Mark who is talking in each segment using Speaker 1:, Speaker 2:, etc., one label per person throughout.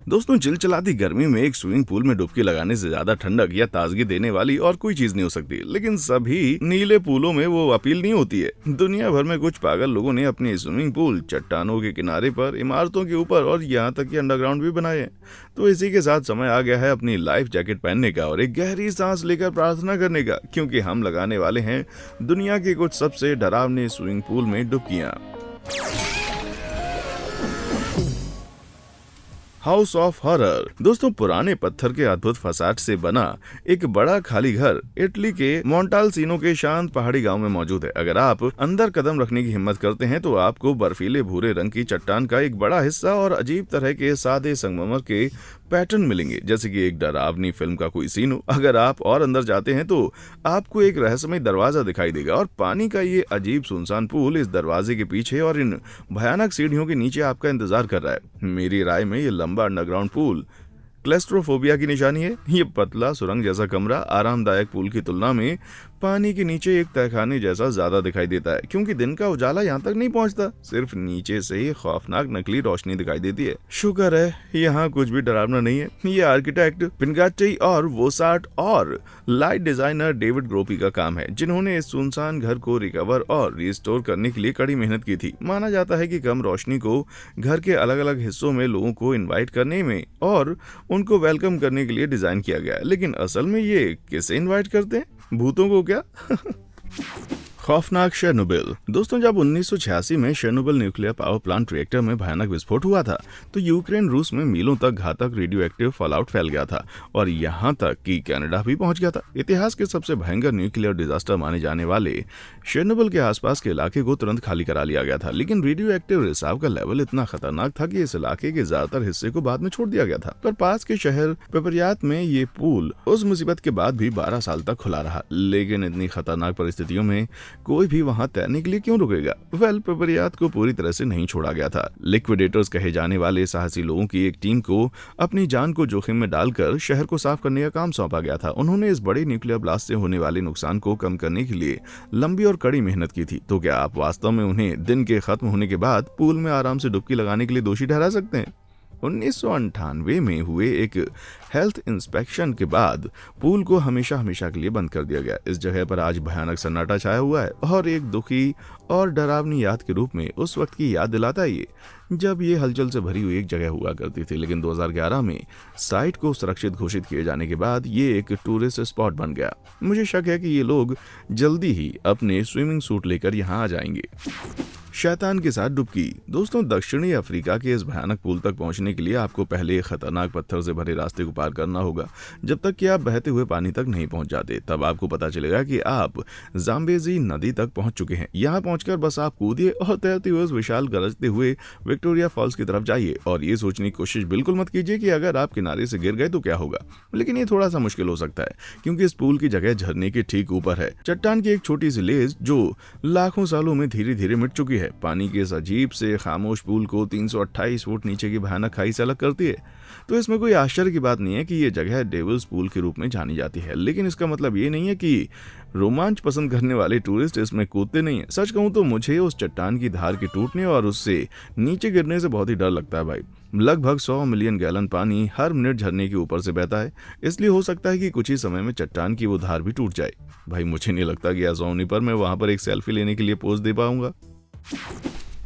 Speaker 1: दोस्तों, चिलचिलाती गर्मी में एक स्विमिंग पूल में डुबकी लगाने से ज्यादा ठंडक या ताजगी देने वाली और कोई चीज नहीं हो सकती। लेकिन सभी नीले पूलों में वो अपील नहीं होती है। दुनिया भर में कुछ पागल लोगों ने अपने स्विमिंग पूल चट्टानों के किनारे पर, इमारतों के ऊपर और यहाँ तक कि अंडरग्राउंड भी बनाए हैं। तो इसी के साथ समय आ गया है अपनी लाइफ जैकेट पहनने का और एक गहरी सांस लेकर प्रार्थना करने का, क्योंकि हम लगाने वाले हैं दुनिया के कुछ सबसे डरावने स्विमिंग पूल में डुबकियां। House of horror. दोस्तों, पुराने पत्थर के अद्भुत फसाड से बना एक बड़ा खाली घर इटली के मोंटाल्सीनो के शांत पहाड़ी गांव में मौजूद है। अगर आप अंदर कदम रखने की हिम्मत करते हैं तो आपको बर्फीले भूरे रंग की चट्टान का एक बड़ा हिस्सा और अजीब तरह के सादे संगमरमर के पैटर्न मिलेंगे, जैसे कि एक डरावनी फिल्म का कोई सीन हो। अगर आप और अंदर जाते हैं तो आपको एक रहस्यमय दरवाजा दिखाई देगा और पानी का ये अजीब सुनसान पूल इस दरवाजे के पीछे और इन भयानक सीढ़ियों के नीचे आपका इंतजार कर रहा है। मेरी राय में ये लंबा अंडरग्राउंड पूल क्लेस्ट्रोफोबिया की निशानी है। ये पतला सुरंग जैसा कमरा आरामदायक पूल की तुलना में पानी के नीचे एक तहखाने जैसा ज्यादा दिखाई देता है, क्योंकि दिन का उजाला यहाँ तक नहीं पहुँचता। सिर्फ नीचे से ही खौफनाक नकली रोशनी दिखाई देती है। शुक्र है यहाँ कुछ भी डरावना नहीं है। ये आर्किटेक्ट पिनगाटी और वोसाट और लाइट डिजाइनर डेविड ग्रोपी का काम है, जिन्होंने इस सुनसान घर को रिकवर और रिस्टोर करने के लिए कड़ी मेहनत की थी। माना जाता है कि कम रोशनी को घर के अलग अलग हिस्सों में लोगों को इन्वाइट करने में और उनको वेलकम करने के लिए डिजाइन किया गया है। लेकिन असल में ये किसे इन्वाइट करते हैं? भूतों को क्या? खौफनाक शेरनोबिल। दोस्तों, जब 1986 में शेरनोबिल न्यूक्लियर पावर प्लांट रिएक्टर में भयानक विस्फोट हुआ था तो यूक्रेन रूस में मीलों तक घातक रेडियो एक्टिव फॉलआउट फैल गया था और यहाँ तक कि कनाडा भी पहुंच गया था। इतिहास के सबसे भयंकर न्यूक्लियर डिजास्टर माने जाने वाले शेरनोबिल के आसपास के इलाके को तुरंत खाली करा लिया गया था, लेकिन रेडियो एक्टिव रिसाव का लेवल इतना खतरनाक था कि इस इलाके के ज्यादातर हिस्से को बाद में छोड़ दिया गया था। पर पास के शहर पेपरियात में ये पूल उस मुसीबत के बाद भी 12 साल तक खुला रहा। लेकिन इतनी खतरनाक परिस्थितियों में कोई भी वहां तैरने के लिए क्यों रुकेगा? पेपरियात को पूरी तरह से नहीं छोड़ा गया था। लिक्विडेटर्स कहे जाने वाले साहसी लोगों की एक टीम को अपनी जान को जोखिम में डालकर शहर को साफ करने का काम सौंपा गया था। उन्होंने इस बड़े न्यूक्लियर ब्लास्ट से होने वाले नुकसान को कम करने के लिए लंबी और कड़ी मेहनत की थी। तो क्या आप वास्तव में उन्हें दिन के खत्म होने के बाद पूल में आराम से डुबकी लगाने के लिए दोषी ठहरा सकते हैं? 1998 में हुए एक हेल्थ इंस्पेक्शन के बाद पूल को हमेशा के लिए बंद कर दिया गया। इस जगह पर आज भयानक सन्नाटा छाया हुआ है और एक दुखी और डरावनी याद के रूप में उस वक्त की याद दिलाता है ये, जब ये हलचल से भरी हुई एक जगह हुआ करती थी। लेकिन 2011 में साइट को सुरक्षित घोषित किए जाने के बाद ये एक टूरिस्ट स्पॉट बन गया। मुझे शक है कि ये लोग जल्दी ही अपने स्विमिंग सूट लेकर यहाँ आ जाएंगे। शैतान के साथ डुबकी। दोस्तों, दक्षिणी अफ्रीका के इस भयानक पुल तक पहुंचने के लिए आपको पहले खतरनाक पत्थर से भरे रास्ते को पार करना होगा। जब तक कि आप बहते हुए पानी तक नहीं पहुंच जाते, तब आपको पता चलेगा कि आप जाम्बेजी नदी तक पहुंच चुके हैं। यहां पहुंचकर बस आप कूदिए और तैरते हुए उस विशाल गरजते हुए विक्टोरिया फॉल्स की तरफ जाइए और ये सोचने की कोशिश बिल्कुल मत कीजिए कि अगर आप किनारे से गिर गए तो क्या होगा। लेकिन ये थोड़ा सा मुश्किल हो सकता है, क्योंकि इस पुल की जगह झरने के ठीक ऊपर है चट्टान की एक छोटी सी लेज जो लाखों सालों में धीरे धीरे मिट चुकी है। पानी के इस अजीब से खामोश पूल को 328 फुट नीचे की भयानक खाई से अलग करती है। तो इसमें कोई आश्चर्य की बात नहीं है कि ये जगह डेविल्स पूल के रूप में जानी जाती है। लेकिन इसका मतलब ये नहीं है कि रोमांच पसंद करने वाले टूरिस्ट इसमें कूदते नहीं है। सच कहूं तो मुझे उस चट्टान की धार के टूटने और उससे नीचे गिरने से बहुत ही डर लगता है भाई। लगभग 100 मिलियन गैलन पानी हर मिनट झरने के ऊपर से बहता है, इसलिए हो सकता है कि कुछ ही समय में चट्टान की वो धार भी टूट जाए। भाई, मुझे नहीं लगता कि ऐसा होने पर मैं वहां पर एक सेल्फी लेने के लिए पोज दे पाऊंगा।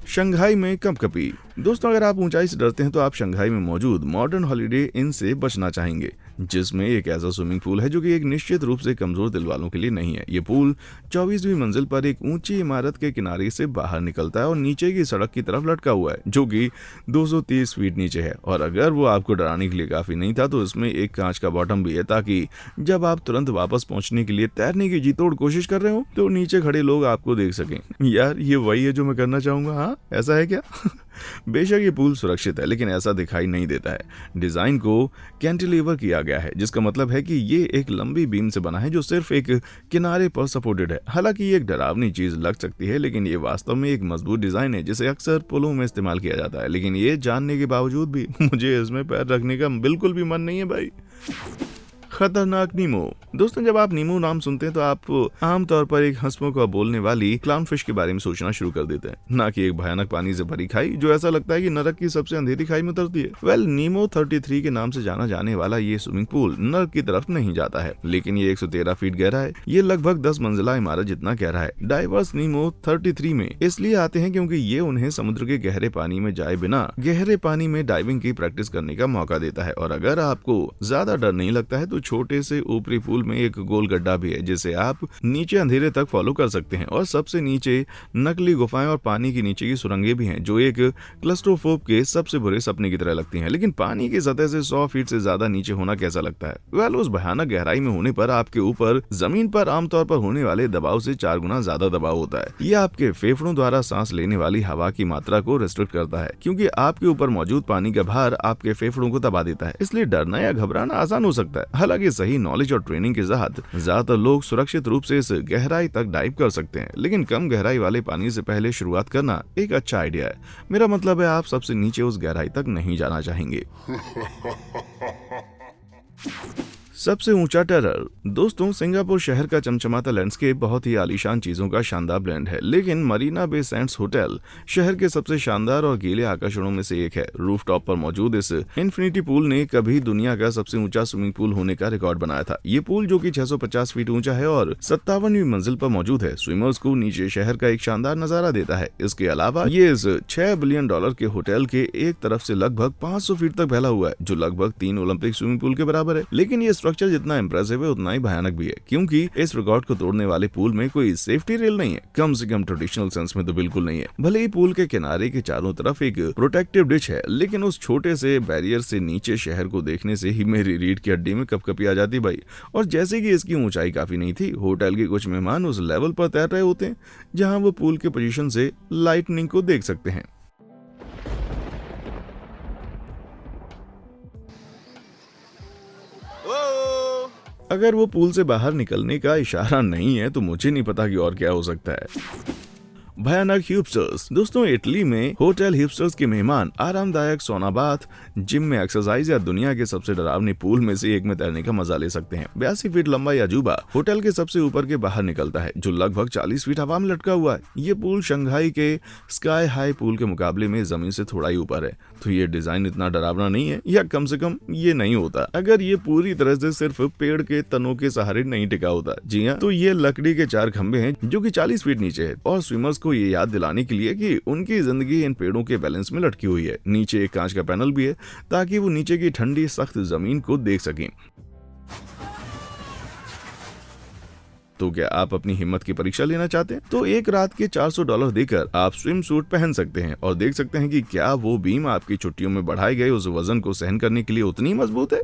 Speaker 1: शंघाई में कंपकपी। दोस्तों, अगर आप ऊंचाई से डरते हैं तो आप शंघाई में मौजूद मॉडर्न हॉलिडे इन से बचना चाहेंगे, जिसमें एक ऐसा स्विमिंग पूल है जो कि एक निश्चित रूप से कमजोर दिल वालों के लिए नहीं है। ये पूल 24वीं मंजिल पर एक ऊंची इमारत के किनारे से बाहर निकलता है और नीचे की सड़क की तरफ लटका हुआ है, जो कि 230 फीट नीचे है। और अगर वो आपको डराने के लिए काफी नहीं था तो इसमें एक कांच का बॉटम भी है, ताकि जब आप तुरंत वापस पहुंचने के लिए तैरने की जी तोड़ कोशिश कर रहे हो तो नीचे खड़े लोग आपको देख सकें। यार, ये वही है जो मैं करना चाहूंगा। हाँ, ऐसा है क्या? बेशक ये पूल सुरक्षित है, लेकिन ऐसा दिखाई नहीं देता है। डिजाइन को कैंटिलीवर किया गया है, जिसका मतलब है कि ये एक लंबी बीम से बना है जो सिर्फ एक किनारे पर सपोर्टेड है। हालांकि ये एक डरावनी चीज लग सकती है, लेकिन ये वास्तव में एक मजबूत डिजाइन है जिसे अक्सर पुलों में इस्तेमाल किया जाता है। लेकिन ये जानने के बावजूद भी मुझे इसमें पैर रखने का बिल्कुल भी मन नहीं है भाई। खतरनाक नीमो। दोस्तों, जब आप नीमो नाम सुनते हैं तो आप आमतौर पर एक हंसमुख और बोलने वाली क्लाउनफिश के बारे में सोचना शुरू कर देते हैं, ना कि एक भयानक पानी से भरी खाई जो ऐसा लगता है कि नरक की सबसे अंधेरी खाई में उतरती है। नीमो 33 के नाम से जाना जाने वाला ये स्विमिंग पूल नरक की तरफ नहीं जाता है, लेकिन ये 113 फीट गहरा है। ये लगभग 10 मंजिला इमारत जितना गहरा है। डाइवर्स नीमो 33 में इसलिए आते हैं क्योंकि ये उन्हें समुद्र के गहरे पानी में जाए बिना गहरे पानी में डाइविंग की प्रैक्टिस करने का मौका देता है। और अगर आपको ज्यादा डर नहीं लगता है तो छोटे से ऊपरी पूल में एक गोल गड्ढा भी है जिसे आप नीचे अंधेरे तक फॉलो कर सकते हैं। और सबसे नीचे नकली गुफाएं और पानी के नीचे की सुरंगें भी हैं जो एक क्लस्ट्रोफोब के सबसे बुरे सपने की तरह लगती हैं। लेकिन पानी की सतह से 100 फीट से ज्यादा नीचे होना कैसा लगता है? उस भयानक गहराई में होने पर आपके ऊपर जमीन पर आमतौर पर होने वाले दबाव से 4 गुना ज्यादा दबाव होता है। यह आपके फेफड़ों द्वारा सांस लेने वाली हवा की मात्रा को रिस्ट्रिक्ट करता है क्योंकि आपके ऊपर मौजूद पानी का भार आपके फेफड़ों को दबा देता है। इसलिए डरना या घबराना आसान हो सकता है। हालांकि सही नॉलेज और ट्रेनिंग के साथ ज्यादातर लोग सुरक्षित रूप से इस गहराई तक डाइव कर सकते हैं, लेकिन कम गहराई वाले पानी से पहले शुरुआत करना एक अच्छा आइडिया है। मेरा मतलब है आप सबसे नीचे उस गहराई तक नहीं जाना चाहेंगे। सबसे ऊंचा टेरर। दोस्तों, सिंगापुर शहर का चमचमाता लैंडस्केप बहुत ही आलीशान चीजों का शानदार ब्लेंड है, लेकिन मरीना बे सैंड्स होटल शहर के सबसे शानदार और गीले आकर्षणों में से एक है। रूफटॉप पर मौजूद इस इन्फिनिटी पूल ने कभी दुनिया का सबसे ऊंचा स्विमिंग पूल होने का रिकॉर्ड बनाया था। ये पूल जो कि 650 फीट ऊंचा है और 57वीं मंजिल पर मौजूद है, स्विमर्स को नीचे शहर का एक शानदार नजारा देता है। इसके अलावा ये इस $6 बिलियन के होटल के एक तरफ से लगभग 500 फीट तक फैला हुआ है, जो लगभग 3 ओलंपिक स्विमिंग पूल के बराबर है। लेकिन ये स्ट्रक्चर जितना इंप्रेसिव है उतना ही भयानक भी है, क्योंकि इस रिकॉर्ड को तोड़ने वाले पूल में कोई सेफ्टी रेल नहीं है, कम से कम ट्रेडिशनल सेंस में तो बिल्कुल नहीं है। भले ही पूल के किनारे के चारों तरफ एक प्रोटेक्टिव डिश है, लेकिन उस छोटे से बैरियर से नीचे शहर को देखने से ही मेरी रीढ़ की हड्डी में कपकपी आ जाती भाई। और जैसे कि इसकी ऊंचाई काफी नहीं थी, होटल के कुछ मेहमान उस लेवल पर तैर रहे होते हैं जहां वो पूल के पोजीशन से लाइटनिंग को देख सकते हैं। अगर वो पूल से बाहर निकलने का इशारा नहीं है तो मुझे नहीं पता कि और क्या हो सकता है। भयानक हिपस्टर्स। दोस्तों, इटली में होटल हिपस्टर्स के मेहमान आरामदायक सोना बाथ, जिम में एक्सरसाइज या दुनिया के सबसे डरावने पूल में से एक में तैरने का मजा ले सकते हैं। 82 फीट लंबा यह अजूबा होटल के सबसे ऊपर के बाहर निकलता है, जो लगभग 40 फीट हवा में लटका हुआ है। ये पूल शंघाई के स्काई हाई पूल के मुकाबले में जमीन से थोड़ा ही ऊपर है, तो ये डिजाइन इतना डरावना नहीं है, या कम से कम ये नहीं होता अगर ये पूरी तरह से सिर्फ पेड़ के तनों के सहारे नहीं टिका होता। जी हाँ, तो ये लकड़ी के 4 खंभे हैं जो कि 40 फीट नीचे है, और स्विमर्स को ये याद दिलाने के लिए कि उनकी जिंदगी इन पेड़ों के बैलेंस में लटकी हुई है। नीचे एक कांच का पैनल भी है ताकि वो नीचे की ठंडी सख्त जमीन को देख सकें। तो क्या आप अपनी हिम्मत की परीक्षा लेना चाहते हैं? तो एक रात के $400 देकर आप स्विम सूट पहन सकते हैं और देख सकते हैं कि क्या वो बीम आपकी छुट्टियों में बढ़ाए गए उस वजन को सहन करने के लिए उतनी मजबूत है।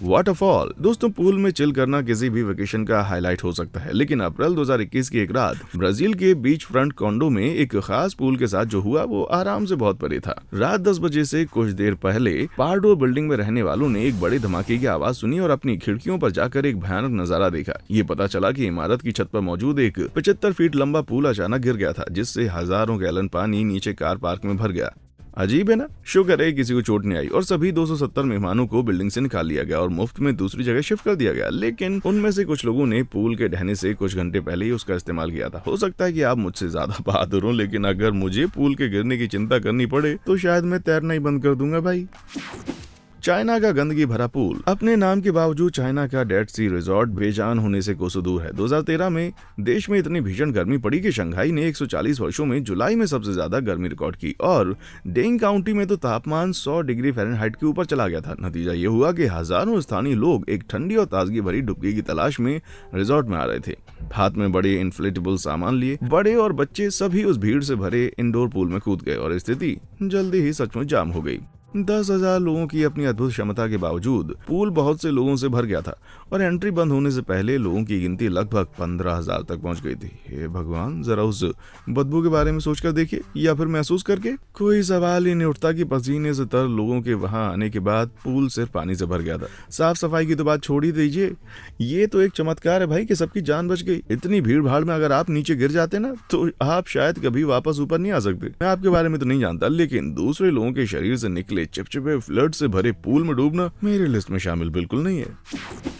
Speaker 1: वाटरफॉल। दोस्तों, पूल में चिल करना किसी भी वेकेशन का हाईलाइट हो सकता है, लेकिन अप्रैल 2021 की एक रात ब्राजील के बीच फ्रंट कॉन्डो में एक खास पूल के साथ जो हुआ वो आराम से बहुत परे था। रात 10 बजे से कुछ देर पहले पार्डो बिल्डिंग में रहने वालों ने एक बड़े धमाके की आवाज सुनी और अपनी खिड़कियों पर जाकर एक भयानक नजारा देखा। ये पता चला कि इमारत की छत पर मौजूद एक 75 फीट लंबा पूल अचानक गिर गया था, जिससे हजारों गैलन पानी नीचे कार पार्क में भर गया। अजीब है ना? शुक्र है किसी को चोट नहीं आई और सभी 270 मेहमानों को बिल्डिंग से निकाल लिया गया और मुफ्त में दूसरी जगह शिफ्ट कर दिया गया। लेकिन उनमें से कुछ लोगों ने पूल के ढहने से कुछ घंटे पहले ही उसका इस्तेमाल किया था। हो सकता है कि आप मुझसे ज्यादा बहादुर हो, लेकिन अगर मुझे पूल के गिरने की चिंता करनी पड़े तो शायद मैं तैरना ही बंद कर दूंगा भाई। चाइना का गंदगी भरा पूल। अपने नाम के बावजूद चाइना का डेड सी रिजॉर्ट बेजान होने से कोसों दूर है। 2013 में देश में इतनी भीषण गर्मी पड़ी कि शंघाई ने 140 वर्षों में जुलाई में सबसे ज्यादा गर्मी रिकॉर्ड की और डेंग काउंटी में तो तापमान 100 डिग्री फ़ारेनहाइट के ऊपर चला गया था। नतीजा ये हुआ कि हजारों स्थानीय लोग एक ठंडी और ताजगी भरी डुबकी की तलाश में रिजॉर्ट में आ रहे थे। हाथ में बड़े इन्फ्लेटेबल सामान लिए बड़े और बच्चे सभी उस भीड़ से भरे इंडोर पूल में कूद गए और स्थिति जल्दी ही सचमुच जाम हो गई। 10,000 लोगों की अपनी अद्भुत क्षमता के बावजूद पूल बहुत से लोगों से भर गया था और एंट्री बंद होने से पहले लोगों की गिनती लगभग 15,000 तक पहुंच गई थी। हे भगवान, जरा उस बदबू के बारे में सोचकर देखिए या फिर महसूस करके। कोई सवाल ही नहीं उठता कि पसीने से तर लोगों के वहां आने के बाद पूल सिर्फ पानी से भर गया था। साफ सफाई की तो बात छोड़ ही दीजिए, ये तो एक चमत्कार है भाई कि सबकी जान बच गई। इतनी भीड़ भाड़ में अगर आप नीचे गिर जाते ना तो आप शायद कभी वापस ऊपर नहीं आ सकते। मैं आपके बारे में तो नहीं जानता, लेकिन दूसरे लोगों के शरीर से निकले चिपचिपे फ्लड से भरे पूल में डूबना मेरी लिस्ट में शामिल बिल्कुल नहीं है।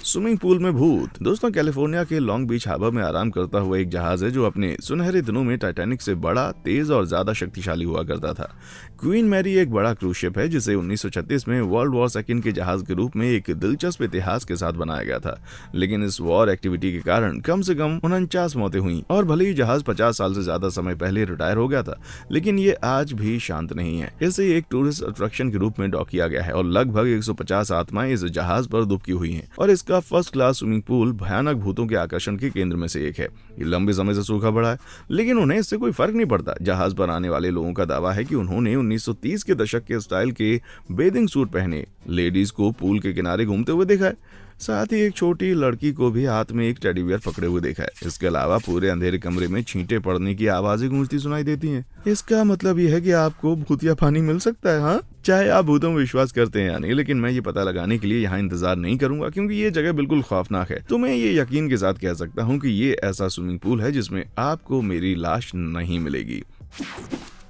Speaker 1: स्विमिंग पूल में भूत। दोस्तों, कैलिफोर्निया के लॉन्ग बीच हार्बर में आराम करता हुआ एक जहाज है जो अपने सुनहरे दिनों में टाइटैनिक से बड़ा, तेज और ज्यादा शक्तिशाली हुआ करता था। क्वीन मैरी एक बड़ा क्रूज शिप है जिसे 1936 में वर्ल्ड वॉर सेकंड के जहाज के रूप में एक दिलचस्प इतिहास के साथ बनाया गया था। लेकिन इस वॉर एक्टिविटी के कारण कम से कम 49 मौतें हुई और भले ही जहाज 50 साल से ज्यादा समय पहले रिटायर हो गया था, लेकिन ये आज भी शांत नहीं है। इसे एक टूरिस्ट अट्रैक्शन के रूप में डॉक किया गया है और लगभग 150 आत्माएं इस जहाज पर दुबकी हुई हैं और इसका फर्स्ट क्लास स्विमिंग पूल भयानक भूतों के आकर्षण के केंद्र में से एक है। ये लंबे समय से सूखा पड़ा है, लेकिन उन्हें इससे कोई फर्क नहीं पड़ता। जहाज पर आने वाले लोगों का दावा है कि उन्होंने 1930 के दशक के स्टाइल के बेदिंग सूट पहने लेडीज को पूल के किनारे घूमते हुए देखा है। साथ ही एक छोटी लड़की को भी हाथ में एक टेडी बियर पकड़े हुए देखा है। इसके अलावा पूरे अंधेरे कमरे में छींटे पड़ने की आवाजें गूंजती सुनाई देती हैं। इसका मतलब यह है कि आपको भूतिया पानी मिल सकता है, हाँ, चाहे आप भूतों में विश्वास करते हैं या नहीं। लेकिन मैं ये पता लगाने के लिए यहाँ इंतजार नहीं करूंगा क्योंकि ये जगह बिल्कुल खौफनाक है। तो मैं ये यकीन के साथ कह सकता हूँ कि ये ऐसा स्विमिंग पूल है जिसमें आपको मेरी लाश नहीं मिलेगी।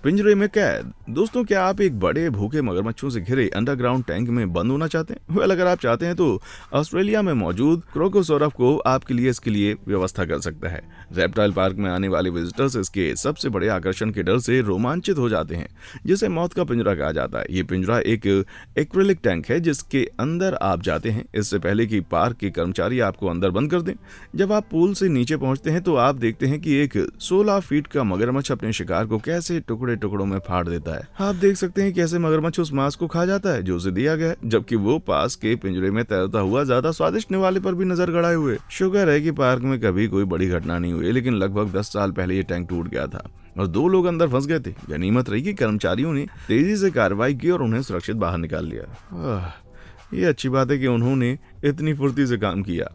Speaker 1: पिंजरे में कैद। दोस्तों, क्या आप एक बड़े भूखे मगरमच्छों से घिरे अंडरग्राउंड टैंक में बंद होना चाहते हैं? वेल, अगर आप चाहते हैं तो ऑस्ट्रेलिया में मौजूद क्रोकोसोरफ को आपके लिए इसके लिए व्यवस्था कर सकता है। रेप्टाइल पार्क में आने वाले विजिटर्स इसके सबसे बड़े आकर्षण के डर से रोमांचित हो जाते हैं, जिसे मौत का पिंजरा कहा जाता है। ये पिंजरा एक एक्रिलिक टैंक है जिसके अंदर आप जाते हैं इससे पहले कि पार्क के कर्मचारी आपको अंदर बंद कर दें। जब आप पूल से नीचे पहुंचते हैं तो आप देखते हैं कि एक 16 फीट का मगरमच्छ अपने शिकार को कैसे टुकड़ों में फाड़ देता है। आप देख सकते हैं कैसे मगरमच्छ उस मांस को खा जाता है जो उसे दिया गया है, जबकि वो पास के पिंजरे में तैरता हुआ ज्यादा स्वादिष्ट निवाले पर भी नजर गड़ाए हुए। शुक्र है कि पार्क में कभी कोई बड़ी घटना नहीं हुई, लेकिन लगभग 10 साल पहले ये टैंक टूट गया था और 2 लोग अंदर फंस गए थे। गनीमत रही कि कर्मचारियों ने तेजी से कार्रवाई की और उन्हें सुरक्षित बाहर निकाल लिया। ये अच्छी बात है कि उन्होंने इतनी फुर्ती से काम किया।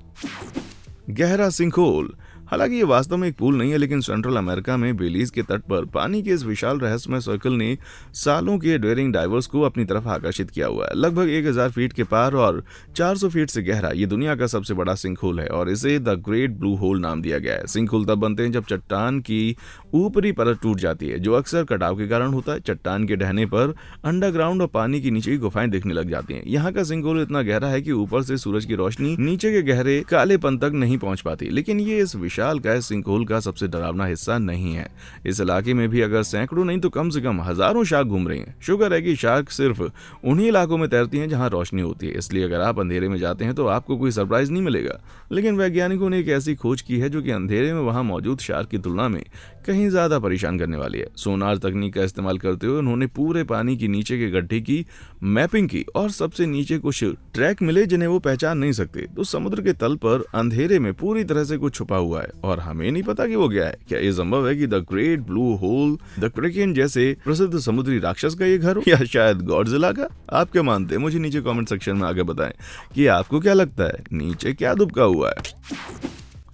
Speaker 1: गहरा सिंकहोल। हालांकि ये वास्तव में एक पूल नहीं है, लेकिन सेंट्रल अमेरिका में बेलीज के तट पर पानी के इस विशाल रहस्यमय सर्कल ने सालों के डेयरिंग डाइवर्स को अपनी तरफ आकर्षित किया हुआ है। लगभग 1000 फीट के पार और 400 फीट से गहरा ये दुनिया का सबसे बड़ा सिंकहोल है और इसे द ग्रेट ब्लू होल नाम दिया गया है। सिंकहोल तब बनते हैं जब चट्टान की ऊपरी परत टूट जाती है, जो अक्सर कटाव के कारण होता है। चट्टान के ढहने पर अंडरग्राउंड और पानी की नीचे की गुफाएं दिखने लग जाती हैं। यहाँ का सिंकहोल इतना गहरा है कि ऊपर से सूरज की रोशनी नीचे के गहरे कालेपन तक नहीं पहुंच पाती, लेकिन ये इस विशाल गैस सिंकहोल का सबसे डरावना हिस्सा नहीं है। इस इलाके में भी अगर सैकड़ों नहीं तो कम से कम हजारों शार्क घूम रही हैं। शुक्र है कि शार्क सिर्फ उन्हीं इलाकों में तैरती हैं जहां रोशनी होती है, इसलिए अगर आप अंधेरे में जाते हैं तो आपको कोई सरप्राइज नहीं मिलेगा। लेकिन वैज्ञानिकों ने एक ऐसी खोज की है जो कि अंधेरे में वहां मौजूद शार्क की तुलना में कहीं ज्यादा परेशान करने वाली है। सोनार तकनीक का इस्तेमाल करते हुए उन्होंने पूरे पानी की नीचे के गड्ढे की मैपिंग की और सबसे नीचे कुछ ट्रैक मिले जिन्हें वो पहचान नहीं सकते। तो समुद्र के तल पर अंधेरे में पूरी तरह से कुछ छुपा हुआ है और हमें नहीं पता कि वो क्या है। क्या ये संभव है कि the great blue hole the kraken जैसे प्रसिद्ध समुद्री राक्षस का ये घर हो, या शायद गॉडजिला का? आप क्या मानते हैं? मुझे नीचे कमेंट सेक्शन में आगे बताएं कि आपको क्या लगता है, नीचे क्या दुबका हुआ है।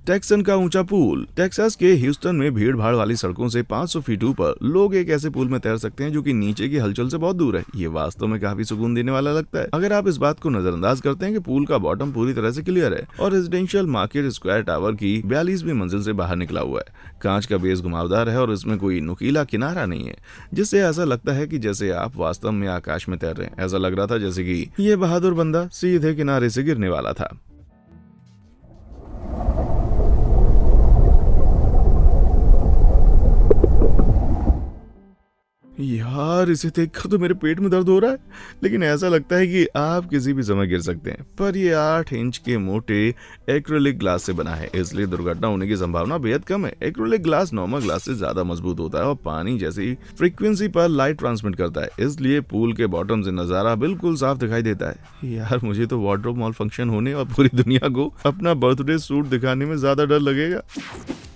Speaker 1: टेक्सन का ऊंचा पूल। टेक्सास के ह्यूस्टन में भीड़ भाड़ वाली सड़कों से 500 फीट ऊपर लोग एक ऐसे पूल में तैर सकते हैं जो कि नीचे की हलचल से बहुत दूर है। ये वास्तव में काफी सुकून देने वाला लगता है अगर आप इस बात को नजरअंदाज करते हैं कि पूल का बॉटम पूरी तरह से क्लियर है और रेजिडेंशियल मार्केट स्क्वायर टावर की 42वीं मंजिल से बाहर निकला हुआ है। कांच का बेस घुमावदार है और इसमें कोई नुकीला किनारा नहीं है, जिससे ऐसा लगता है कि जैसे आप वास्तव में आकाश में तैर रहे हैं। ऐसा लग रहा था जैसे कि ये बहादुर बंदा सीधे किनारे से गिरने वाला था। यार, इसे देखकर तो मेरे पेट में दर्द हो रहा है, लेकिन ऐसा लगता है कि आप किसी भी समय गिर सकते हैं। पर ये 8 इंच के मोटे एक्रिलिक ग्लास से बना है, इसलिए दुर्घटना होने की संभावना बेहद कम है। एक्रिलिक ग्लास नॉर्मल ग्लास से ज्यादा मजबूत होता है और पानी जैसी फ्रीक्वेंसी पर लाइट ट्रांसमिट करता है, इसलिए पूल के बॉटम से नजारा बिल्कुल साफ दिखाई देता है। यार, मुझे तो वार्डरोब मॉल फंक्शन होने और पूरी दुनिया को अपना बर्थडे सूट दिखाने में ज्यादा डर लगेगा।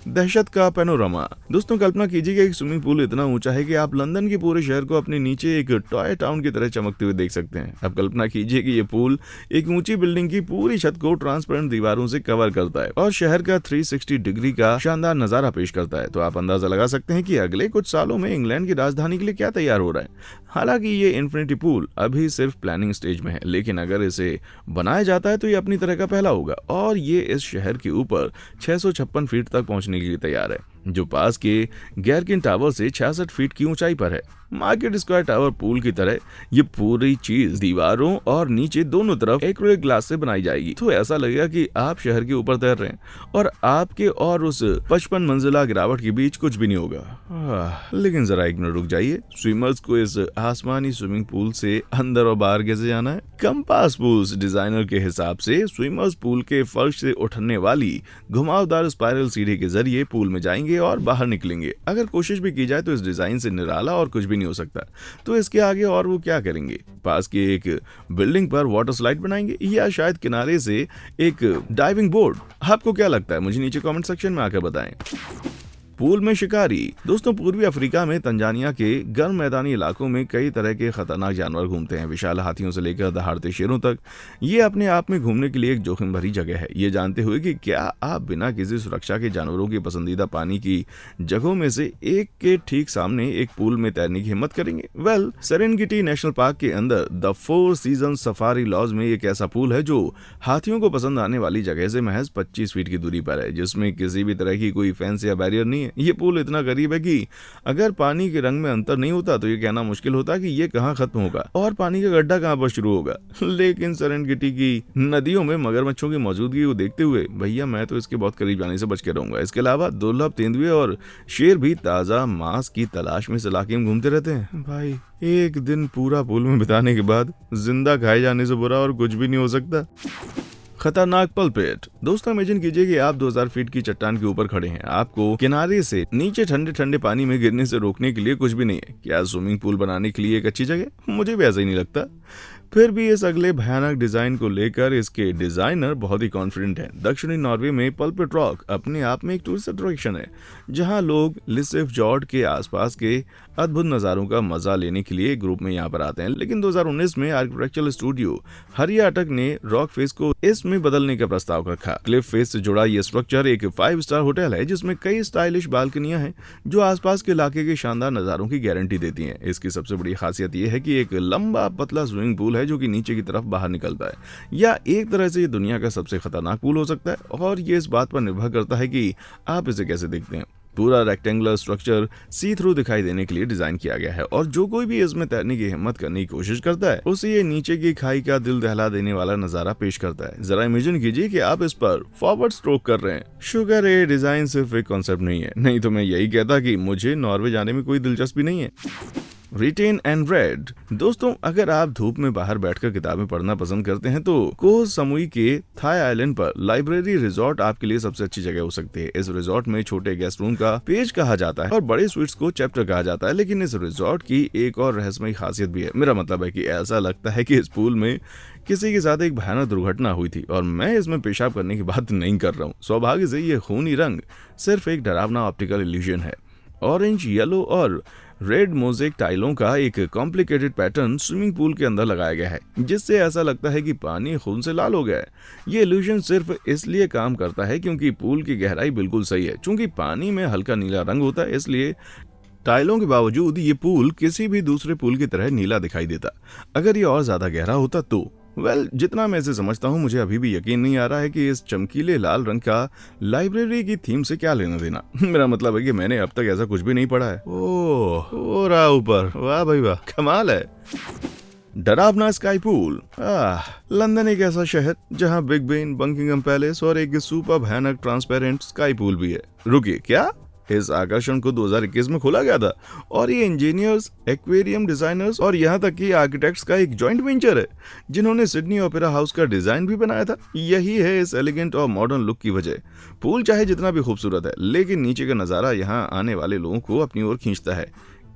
Speaker 1: दहशत का पैनोरामा। दोस्तों, कल्पना कीजिए कि एक स्विमिंग पूल इतना ऊंचा है कि आप लंदन के पूरे शहर को अपने नीचे एक टॉय टाउन की तरह चमकते हुए देख सकते हैं। अब कल्पना कीजिए कि ये पूल एक ऊंची बिल्डिंग की पूरी छत को ट्रांसपेरेंट दीवारों से कवर करता है और शहर का 360 डिग्री का शानदार नजारा पेश करता है। तो आप अंदाजा लगा सकते हैं कि अगले कुछ सालों में इंग्लैंड की राजधानी के लिए क्या तैयार हो रहा है। हालांकि ये इन्फिनिटी पूल अभी सिर्फ प्लानिंग स्टेज में है, लेकिन अगर इसे बनाया जाता है तो ये अपनी तरह का पहला होगा और ये इस शहर के ऊपर 656 फीट तक पहुंचने के लिए तैयार है, जो पास के गैरकिन टावर से 66 फीट की ऊंचाई पर है। मार्केट स्क्वायर टावर पूल की तरह ये पूरी चीज दीवारों और नीचे दोनों तरफ एक्रिलिक ग्लास से बनाई जाएगी, तो ऐसा लगेगा कि आप शहर के ऊपर तैर रहे हैं और आपके और उस 55 मंजिला गिरावट के बीच कुछ भी नहीं होगा। लेकिन जरा एक मिनट रुक जाइए, स्विमर्स को इस आसमानी स्विमिंग पूल से अंदर और बाहर कैसे जाना है? कंपास पूल्स डिजाइनर के हिसाब से स्विमर्स पूल के फर्श से उठने वाली घुमावदार स्पाइरल सीढ़ी के जरिए पूल में जाएंगे और बाहर निकलेंगे। अगर कोशिश भी की जाए तो इस डिजाइन से निराला और कुछ भी नहीं हो सकता। तो इसके आगे और वो क्या करेंगे? पास की एक बिल्डिंग पर वाटर स्लाइड बनाएंगे या शायद किनारे से एक डाइविंग बोर्ड? आपको क्या लगता है? मुझे नीचे कमेंट सेक्शन में आकर बताएं। पूल में शिकारी। दोस्तों, पूर्वी अफ्रीका में तंजानिया के गर्म मैदानी इलाकों में कई तरह के खतरनाक जानवर घूमते हैं, विशाल हाथियों से लेकर दहाड़ते शेरों तक। ये अपने आप में घूमने के लिए एक जोखिम भरी जगह है, ये जानते हुए कि क्या आप बिना किसी सुरक्षा के जानवरों की पसंदीदा पानी की जगहों में से एक के ठीक सामने एक पूल में तैरने की हिम्मत करेंगे? वेल, सेरेनगेटी नेशनल पार्क के अंदर द 4 सीजन सफारी लॉज में एक ऐसा पूल है जो हाथियों को पसंद आने वाली जगह से महज 25 फीट की दूरी पर है, जिसमें किसी भी तरह की कोई फेंस या बैरियर नहीं है। ये पूल इतना करीब है कि अगर पानी के रंग में अंतर नहीं होता तो ये कहना मुश्किल होता कि ये कहाँ खत्म होगा और पानी का गड्ढा कहाँ पर शुरू होगा। लेकिन सेरेनगेटी की नदियों में मगरमच्छों की मौजूदगी को देखते हुए भैया मैं तो इसके बहुत करीब जाने से बच के रहूंगा। इसके अलावा दुर्लभ तेंदुए और शेर भी ताजा मांस की तलाश में इस इलाके में घूमते रहते हैं। भाई, एक दिन पूरा पूल में बिताने के बाद जिंदा खाए जाने से बुरा और कुछ भी नहीं हो सकता। खतरनाक पलपेट। दोस्तों, इमेजिन कीजिए कि आप 2000 फीट की चट्टान के ऊपर खड़े हैं। आपको किनारे से नीचे ठंडे ठंडे पानी में गिरने से रोकने के लिए कुछ भी नहीं है। क्या स्विमिंग पूल बनाने के लिए एक अच्छी जगह? मुझे भी ऐसा ही नहीं लगता। फिर भी इस अगले भयानक डिजाइन को लेकर इसके डिजाइनर बहुत ही कॉन्फिडेंट हैं। दक्षिणी नॉर्वे में पलपेट रॉक अपने आप में एक टूरिस्ट अट्रैक्शन है, जहां लोग लिसेफ जॉर्ड के आसपास के अद्भुत नज़ारों का मजा लेने के लिए ग्रुप में यहाँ पर आते हैं। लेकिन 2019 में आर्किटेक्चरल स्टूडियो हरिया अटक ने रॉक फेस को इसमें बदलने का प्रस्ताव रखा। क्लिफ फेस से जुड़ा ये स्ट्रक्चर एक 5 स्टार होटल है, जिसमें कई स्टाइलिश बालकनियां हैं जो आसपास के इलाके के शानदार नज़ारों की गारंटी देती हैं। इसकी सबसे बड़ी खासियत यह है कि एक लंबा पतला स्विमिंग पूल है जो कि नीचे की तरफ बाहर निकलता है। या एक तरह से ये दुनिया का सबसे खतरनाक पूल हो सकता है, और ये इस बात पर निर्भर करता है कि आप इसे कैसे देखते हैं। पूरा रेक्टेंगुलर स्ट्रक्चर सी थ्रू दिखाई देने के लिए डिजाइन किया गया है, और जो कोई भी इसमें तैरने की हिम्मत करने की कोशिश करता है उसे ये नीचे की खाई का दिल दहला देने वाला नजारा पेश करता है। जरा इमेजिन कीजिए कि आप इस पर फॉरवर्ड स्ट्रोक कर रहे हैं। शुगर है, डिजाइन सिर्फ एक कॉन्सेप्ट नहीं है, नहीं तो मैं यही कहता कि मुझे नॉर्वे जाने में कोई दिलचस्पी नहीं है। Written and read. दोस्तों, अगर आप धूप में बाहर बैठकर किताबें पढ़ना पसंद करते हैं तो कोह समुई के थाई आइलैंड पर लाइब्रेरी रिजॉर्ट आपके लिए सबसे अच्छी जगह हो सकती है। इस रिजॉर्ट में छोटे गेस्ट रूम का पेज कहा जाता है और बड़े स्वीट्स को चैप्टर कहा जाता है। लेकिन इस रिजॉर्ट की एक और रहस्यमयी खासियत भी है। मेरा मतलब है कि ऐसा लगता है कि इस पूल में किसी के साथ एक भयानक दुर्घटना हुई थी, और मैं इसमें पेशाब करने की बात नहीं कर रहा हूँ। सौभाग्य से ये खूनी रंग सिर्फ एक डरावना ऑप्टिकल इल्यूजन है। ऑरेंज, येलो और रेड मोज़ेक टाइलों का एक कॉम्प्लिकेटेड पैटर्न स्विमिंग पूल के अंदर लगाया गया है, जिससे ऐसा लगता है कि पानी खून से लाल हो गया है। ये इल्यूजन सिर्फ इसलिए काम करता है क्योंकि पूल की गहराई बिल्कुल सही है। चूंकि पानी में हल्का नीला रंग होता है, इसलिए टाइलों के बावजूद ये पूल किसी भी दूसरे पूल की तरह नीला दिखाई देता। अगर ये और ज्यादा गहरा होता तो जितना मैं इसे समझता हूँ, मुझे अभी भी यकीन नहीं आ रहा है कि इस चमकीले लाल रंग का लाइब्रेरी की थीम से क्या लेना देना। मेरा मतलब है कि मैंने अब तक ऐसा कुछ भी नहीं पढ़ा है। ओह, रहा ऊपर, वाह भाई वाह, कमाल है। डरावना स्काई पूल। लंदन एक ऐसा शहर जहाँ बिग बेन, बकिंगहम पैलेस और एक सुपर भयानक ट्रांसपेरेंट स्काई पूल भी है। रुकिए, क्या? इस आकर्षण को 2021 में खोला गया था, और ये इंजीनियर्स, एक्वेरियम डिजाइनर्स और यहाँ तक कि आर्किटेक्ट्स का एक जॉइंट वेंचर है, जिन्होंने सिडनी ओपेरा हाउस का डिजाइन भी बनाया था। यही है इस एलिगेंट और मॉडर्न लुक की वजह। पूल चाहे जितना भी खूबसूरत है, लेकिन नीचे का नजारा यहाँ आने वाले लोगों को अपनी ओर खींचता है।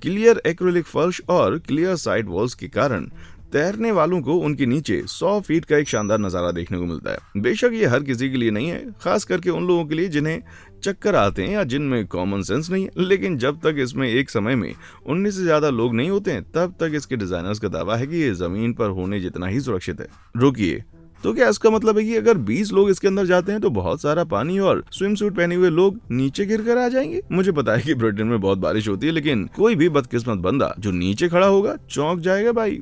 Speaker 1: क्लियर एक्रिलिक फर्श और क्लियर साइड वॉल्स के कारण तैरने वालों को उनके नीचे 100 फीट का एक शानदार नजारा देखने को मिलता है। बेशक ये हर किसी के लिए नहीं है, खास करके उन लोगों के लिए जिन्हें चक्कर आते हैं या जिनमें कॉमन सेंस नहीं है। लेकिन जब तक इसमें एक समय में 19 से ज्यादा लोग नहीं होते हैं, तब तक इसके डिजाइनर्स का दावा है कि ये जमीन पर होने जितना ही सुरक्षित है। रुकिए, तो क्या इसका मतलब है कि अगर 20 लोग इसके अंदर जाते हैं तो बहुत सारा पानी और स्विम सूट पहने हुए लोग नीचे गिर कर आ जाएंगे? मुझे पता है कि ब्रिटेन में बहुत बारिश होती है, लेकिन कोई भी बदकिस्मत बंदा जो नीचे खड़ा होगा चौंक जाएगा भाई।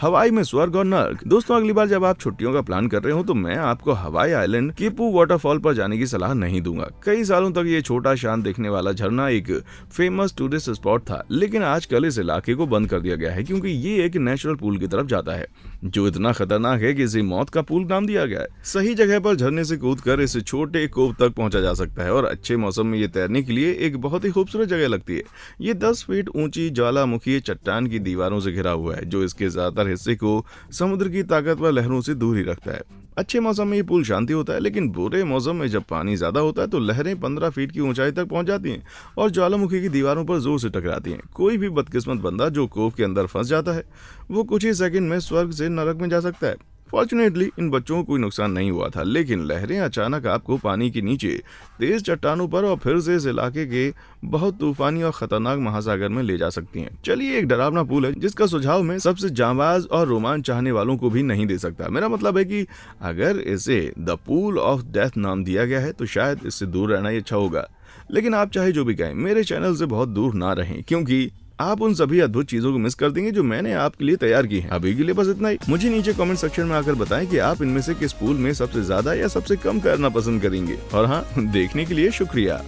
Speaker 1: हवाई में स्वर्ग और नर्क। दोस्तों अगली बार जब आप छुट्टियों का प्लान कर रहे हो तो मैं आपको हवाई आइलैंड किपू वाटरफॉल पर जाने की सलाह नहीं दूंगा। कई सालों तक ये छोटा शांत दिखने वाला झरना एक फेमस टूरिस्ट स्पॉट था, लेकिन आजकल इस इलाके को बंद कर दिया गया है क्योंकि ये एक नेचुरल पूल की तरफ जाता है जो इतना खतरनाक है कि इसे मौत का पूल नाम दिया गया है। सही जगह पर झरने से कूदकर इस छोटे कोव तक पहुंचा जा सकता है और अच्छे मौसम में ये तैरने के लिए एक बहुत ही खूबसूरत जगह लगती है। ये 10 फीट ऊंची ज्वालामुखी चट्टान की दीवारों से घिरा हुआ है जो इसके ज्यादातर हिस्से को समुद्र की ताकतवर लहरों से दूर ही रखता है। अच्छे मौसम में ये पुल शांति होता है, लेकिन बुरे मौसम में जब पानी ज्यादा होता है तो लहरें 15 फीट की ऊंचाई तक पहुंच जाती हैं और ज्वालामुखी की दीवारों पर जोर से टकराती हैं। कोई भी बदकिस्मत बंदा जो कोव के अंदर फंस जाता है वो कुछ ही सेकंड में स्वर्ग से नरक में जा सकता है। फॉर्चुनेटली इन बच्चों को कोई नुकसान नहीं हुआ था, लेकिन लहरें अचानक आपको पानी के नीचे तेज चट्टानों पर और फिर से इस इलाके के बहुत तूफानी और खतरनाक महासागर में ले जा सकती हैं। चलिए एक डरावना पुल है जिसका सुझाव मैं सबसे जांबाज और रोमांच चाहने वालों को भी नहीं दे सकता। मेरा मतलब है कि अगर इसे द पूल ऑफ डेथ नाम दिया गया है तो शायद इससे दूर रहना ही अच्छा होगा। लेकिन आप चाहे जो भी कहें, मेरे चैनल से बहुत दूर ना रहें क्योंकि आप उन सभी अद्भुत चीजों को मिस कर देंगे जो मैंने आपके लिए तैयार की हैं। अभी के लिए बस इतना ही। मुझे नीचे कमेंट सेक्शन में आकर बताएं कि आप इनमें से किस पूल में सबसे ज्यादा या सबसे कम तैरना पसंद करेंगे। और हाँ, देखने के लिए शुक्रिया।